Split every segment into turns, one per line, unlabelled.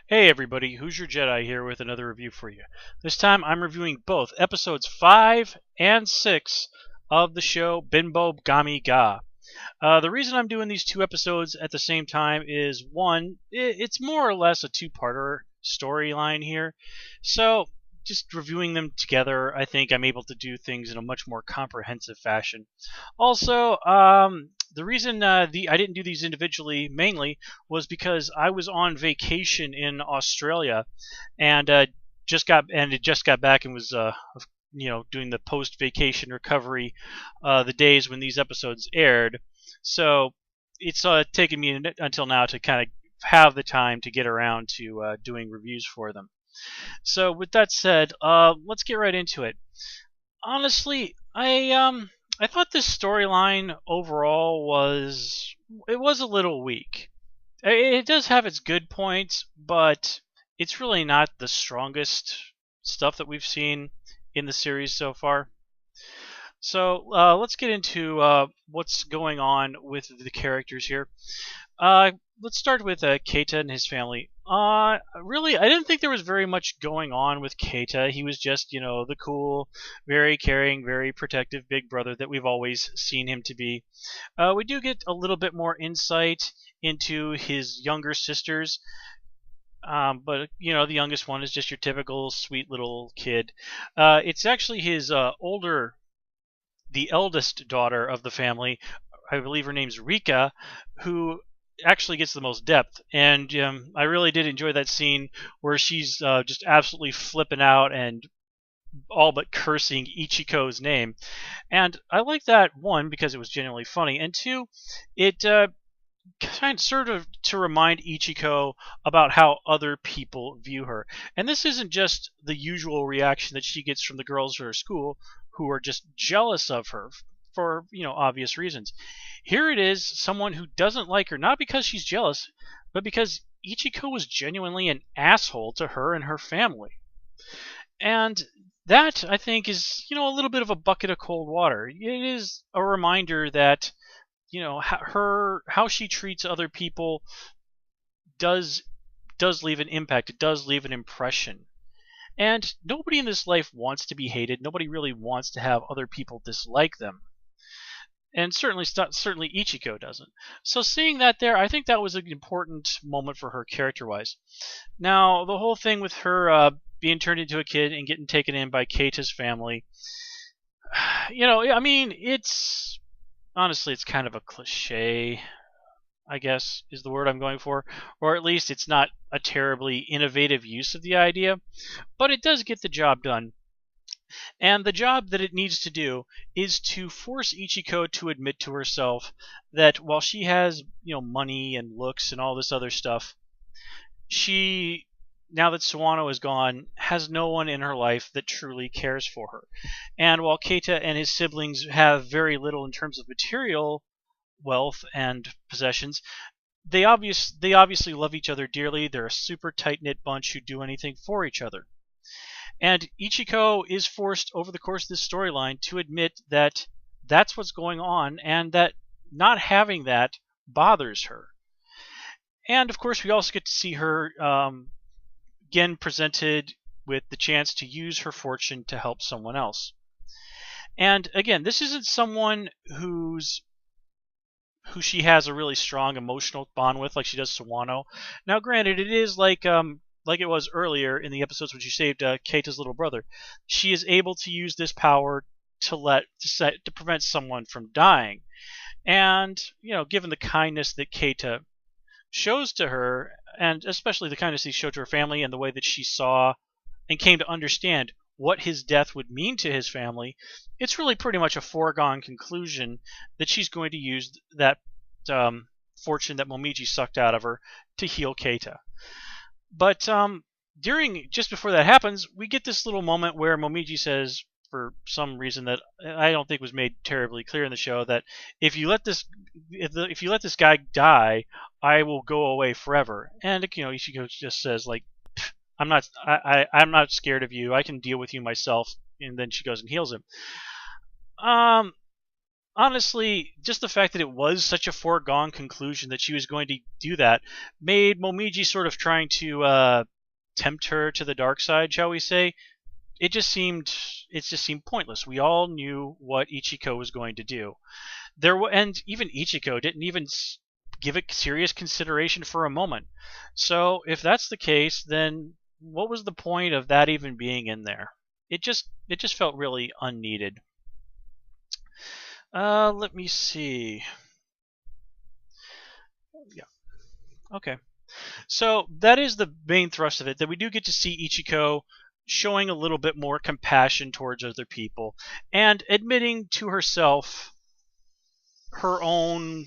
Hey everybody, Who's Your Jedi here with another review for you. This time I'm reviewing both episodes 5 and 6 of the show Binbogami Ga. The reason I'm doing these two episodes at the same time is one, it's more or less a two-parter storyline here. So just reviewing them together, I think I'm able to do things in a much more comprehensive fashion. Also, the reason I didn't do these individually mainly was because I was on vacation in Australia and just got back and was doing the post vacation recovery the days when these episodes aired. So it's taken me until now to kind of have the time to get around to doing reviews for them. So with that said, let's get right into it. Honestly, I thought this storyline overall was a little weak. It does have its good points, but it's really not the strongest stuff that we've seen in the series so far. So let's get into what's going on with the characters here. Let's start with Keita and his family. Really, I didn't think there was very much going on with Keita. He was just, the cool, very caring, very protective big brother that we've always seen him to be. We do get a little bit more insight into his younger sisters. But the youngest one is just your typical sweet little kid. It's actually his the eldest daughter of the family. I believe her name's Rika, who actually gets the most depth. And I really did enjoy that scene where she's just absolutely flipping out and all but cursing Ichiko's name. And I like that, one, because it was genuinely funny, and two, it kind of sort of to remind Ichiko about how other people view her. And this isn't just the usual reaction that she gets from the girls at her school who are just jealous of her for, obvious reasons. Here it is someone who doesn't like her, not because she's jealous, but because Ichiko was genuinely an asshole to her and her family. And that, I think, is, a little bit of a bucket of cold water. It is a reminder that how she treats other people does leave an impact. It does leave an impression. And nobody in this life wants to be hated. Nobody really wants to have other people dislike them. And certainly Ichiko doesn't. So seeing that there, I think that was an important moment for her character-wise. Now, the whole thing with her being turned into a kid and getting taken in by Keita's family, it's honestly, it's kind of a cliche, I guess, is the word I'm going for. Or at least it's not a terribly innovative use of the idea, but it does get the job done. And the job that it needs to do is to force Ichiko to admit to herself that while she has, money and looks and all this other stuff, she, now that Sawano is gone, has no one in her life that truly cares for her. And while Keita and his siblings have very little in terms of material wealth and possessions, they obviously love each other dearly. They're a super tight-knit bunch who do anything for each other. And Ichiko is forced over the course of this storyline to admit that that's what's going on and that not having that bothers her. And of course, we also get to see her again presented with the chance to use her fortune to help someone else. And again, this isn't someone who she has a really strong emotional bond with, like she does Sawano. Now, granted, it is like it was earlier in the episodes when she saved Keita's little brother. She is able to use this power to prevent someone from dying. And given the kindness that Keita shows to her, and especially the kindness he showed to her family and the way that she saw and came to understand what his death would mean to his family, it's really pretty much a foregone conclusion that she's going to use that fortune that Momiji sucked out of her to heal Keita. But just before that happens, we get this little moment where Momiji says, for some reason that I don't think was made terribly clear in the show, that if you let this guy die, I will go away forever. And Ichiko just says, like, I'm not scared of you. I can deal with you myself. And then she goes and heals him. honestly, just the fact that it was such a foregone conclusion that she was going to do that made Momiji sort of trying to tempt her to the dark side, shall we say. It just seemed pointless. We all knew what Ichiko was going to do. And even Ichiko didn't even give it serious consideration for a moment. So if that's the case, then what was the point of that even being in there? It just felt really unneeded. Let me see. Yeah. Okay. So that is the main thrust of it, that we do get to see Ichiko showing a little bit more compassion towards other people and admitting to herself her own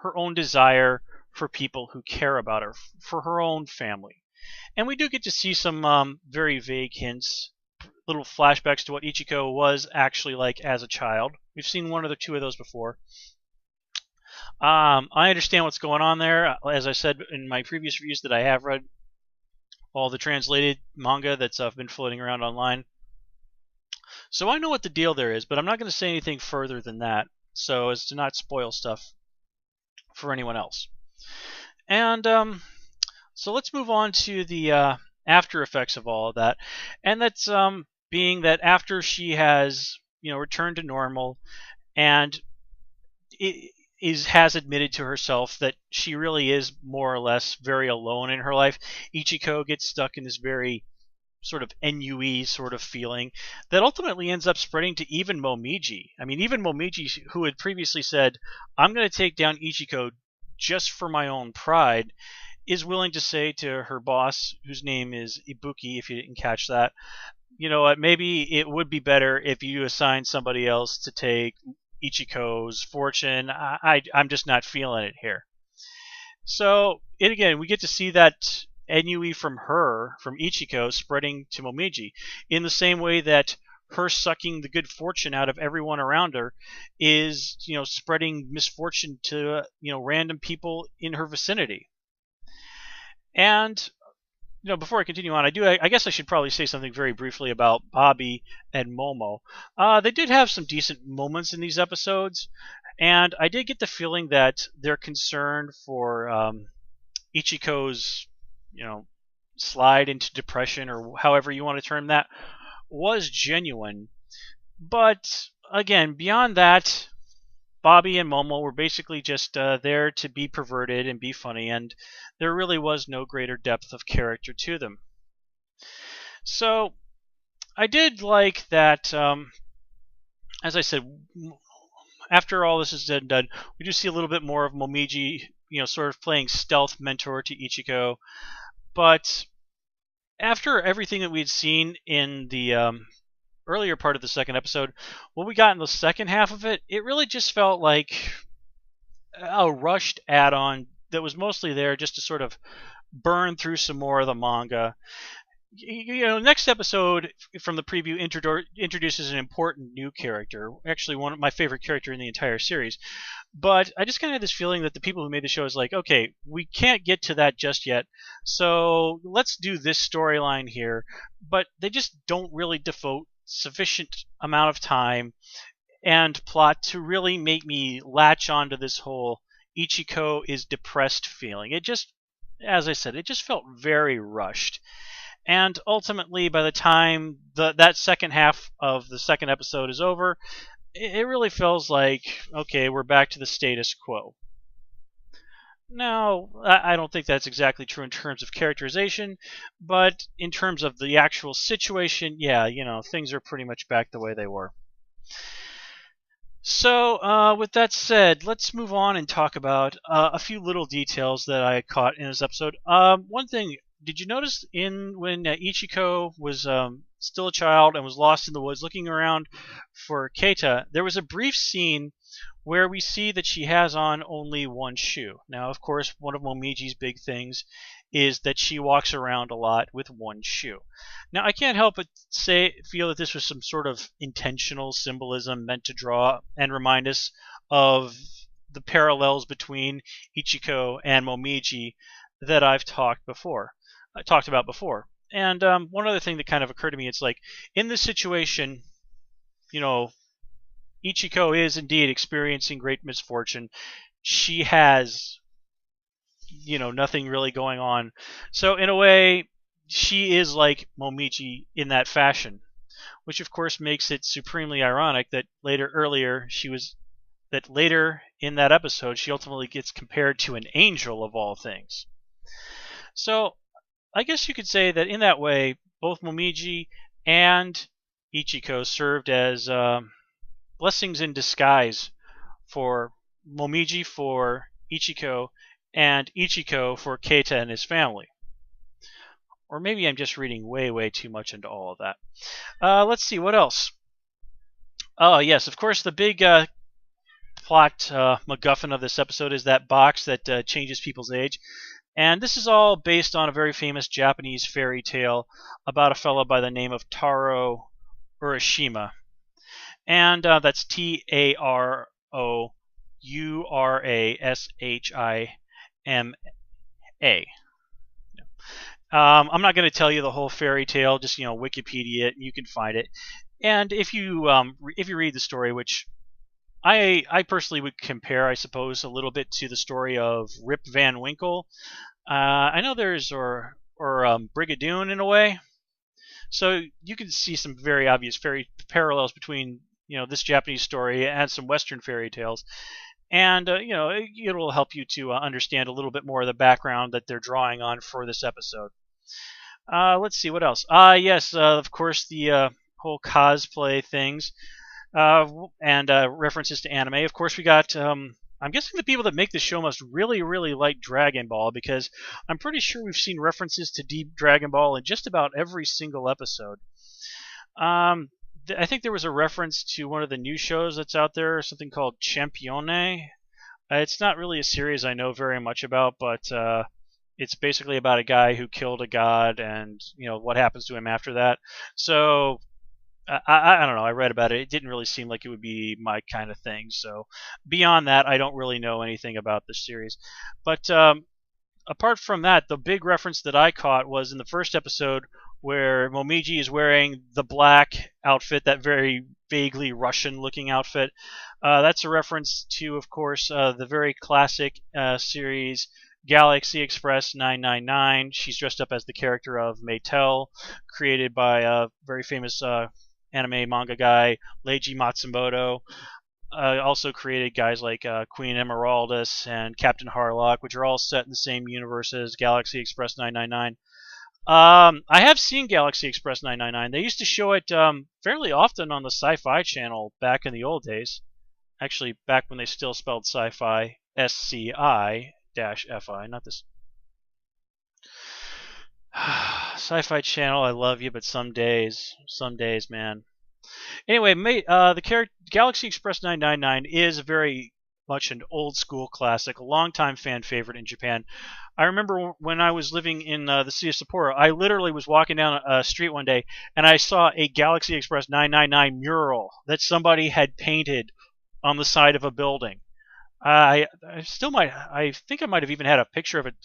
her own desire for people who care about her, for her own family. And we do get to see some very vague hints, little flashbacks to what Ichiko was actually like as a child. We've seen one or two of those before. I understand what's going on there. As I said in my previous reviews, that I have read all the translated manga that's been floating around online. So I know what the deal there is, but I'm not going to say anything further than that, so as to not spoil stuff for anyone else. And so let's move on to the after effects of all of that, and that's being that after she has returned to normal and has admitted to herself that she really is more or less very alone in her life, Ichiko gets stuck in this very sort of ennui sort of feeling that ultimately ends up spreading to even Momiji. I mean, even Momiji, who had previously said, "I'm going to take down Ichiko just for my own pride," is willing to say to her boss, whose name is Ibuki, if you didn't catch that, you know what, maybe it would be better if you assign somebody else to take Ichiko's fortune. I'm just not feeling it here. So, and again, we get to see that ennui from Ichiko, spreading to Momiji, in the same way that her sucking the good fortune out of everyone around her is, spreading misfortune to, random people in her vicinity. And before I continue on, I guess I should probably say something very briefly about Bobby and Momo. They did have some decent moments in these episodes, and I did get the feeling that their concern for Ichiko's, slide into depression, or however you want to term that, was genuine. But again, beyond that, Bobby and Momo were basically just there to be perverted and be funny, and there really was no greater depth of character to them. So I did like that, as I said, after all this is said and done, we do see a little bit more of Momiji, sort of playing stealth mentor to Ichiko. But after everything that we'd seen in the earlier part of the second episode, what we got in the second half of it, it really just felt like a rushed add-on that was mostly there just to sort of burn through some more of the manga. Next episode from the preview introduces an important new character, actually one of my favorite character in the entire series. But I just kind of had this feeling that the people who made the show is like, okay, we can't get to that just yet, so let's do this storyline here. But they just don't really devote sufficient amount of time and plot to really make me latch onto this whole Ichiko is depressed feeling. It just, as I said, it just felt very rushed. And ultimately, by the time that second half of the second episode is over, it really feels like, okay, we're back to the status quo. Now, I don't think that's exactly true in terms of characterization, but in terms of the actual situation, yeah, things are pretty much back the way they were. So, with that said, let's move on and talk about a few little details that I caught in this episode. One thing, did you notice when Ichiko was still a child and was lost in the woods looking around for Keita, there was a brief scene where we see that she has on only one shoe. Now, of course, one of Momiji's big things is that she walks around a lot with one shoe. Now, I can't help but feel that this was some sort of intentional symbolism meant to draw and remind us of the parallels between Ichiko and Momiji that I've talked about before. And one other thing that kind of occurred to me, it's like, in this situation, Ichiko is indeed experiencing great misfortune. She has, nothing really going on. So in a way, she is like Momiji in that fashion, which of course makes it supremely ironic that later in that episode she ultimately gets compared to an angel of all things. So I guess you could say that in that way, both Momiji and Ichiko served as blessings in disguise for Momiji for Ichiko and Ichiko for Keita and his family. Or maybe I'm just reading way, way too much into all of that. Let's see, what else? Oh, yes, of course, the big plot MacGuffin of this episode is that box that changes people's age. And this is all based on a very famous Japanese fairy tale about a fellow by the name of Taro Urashima. And that's Tarourashima. I'm not going to tell you the whole fairy tale. Just Wikipedia it, and you can find it. And if you read the story, which I personally would compare, I suppose, a little bit to the story of Rip Van Winkle. I know there's or Brigadoon in a way. So you can see some very obvious fairy parallels between this Japanese story and some Western fairy tales. And it'll help you to understand a little bit more of the background that they're drawing on for this episode. Let's see what else. Yes, of course the whole cosplay things and references to anime. Of course, we got. I'm guessing the people that make this show must really, really like Dragon Ball, because I'm pretty sure we've seen references to Deep Dragon Ball in just about every single episode. I think there was a reference to one of the new shows that's out there, something called Champione. It's not really a series I know very much about, but it's basically about a guy who killed a god and what happens to him after that. So I don't know. I read about it. It didn't really seem like it would be my kind of thing. So beyond that, I don't really know anything about this series. But apart from that, the big reference that I caught was in the first episode where Momiji is wearing the black outfit, that very vaguely Russian-looking outfit. That's a reference to, of course, the very classic series Galaxy Express 999. She's dressed up as the character of Maytel, created by a very famous anime manga guy, Leiji Matsumoto. Also created guys like Queen Emeraldus and Captain Harlock, which are all set in the same universe as Galaxy Express 999. I have seen Galaxy Express 999. They used to show it fairly often on the Sci-Fi Channel back in the old days. Actually, back when they still spelled Sci-Fi SCI-FI, not this. Sci-Fi Channel, I love you, but some days, man. Anyway, the Galaxy Express 999 is very much an old school classic, a longtime fan favorite in Japan. I remember when I was living in the city of Sapporo, I literally was walking down a street one day and I saw a Galaxy Express 999 mural that somebody had painted on the side of a building. I think I might have even had a picture of it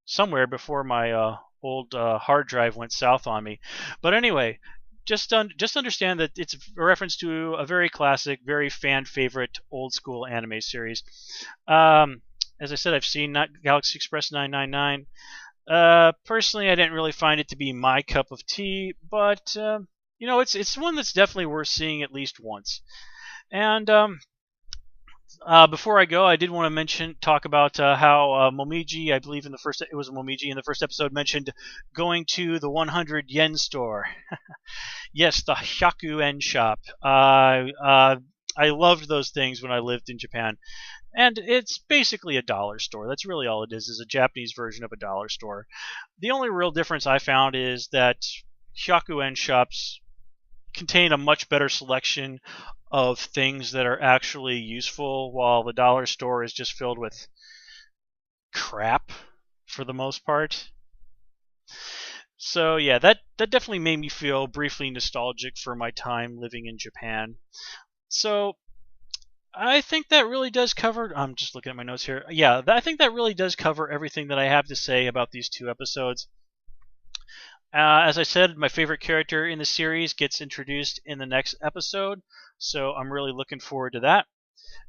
somewhere before my old hard drive went south on me. But anyway, just understand that it's a reference to a very classic, very fan favorite old school anime series. As I said, I've seen Galaxy Express 999. Personally, I didn't really find it to be my cup of tea, but it's one that's definitely worth seeing at least once. And before I go, I did want to talk about how Momiji, I believe it was Momiji in the first episode, mentioned going to the 100 yen store. Yes, the Hyaku-en shop. I loved those things when I lived in Japan. And it's basically a dollar store. That's really all it is a Japanese version of a dollar store. The only real difference I found is that Hyaku-en shops contain a much better selection of things that are actually useful, while the dollar store is just filled with crap for the most part. So yeah, that definitely made me feel briefly nostalgic for my time living in Japan. So I think that really does cover. I'm just looking at my notes here. Yeah, I think that really does cover everything that I have to say about these two episodes. As I said, my favorite character in the series gets introduced in the next episode, so I'm really looking forward to that.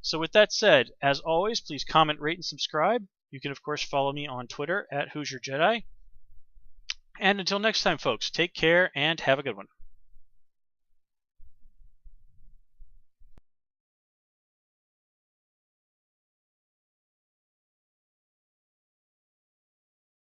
So with that said, as always, please comment, rate, and subscribe. You can, of course, follow me on Twitter at Hoosier Jedi. And until next time, folks, take care and have a good one.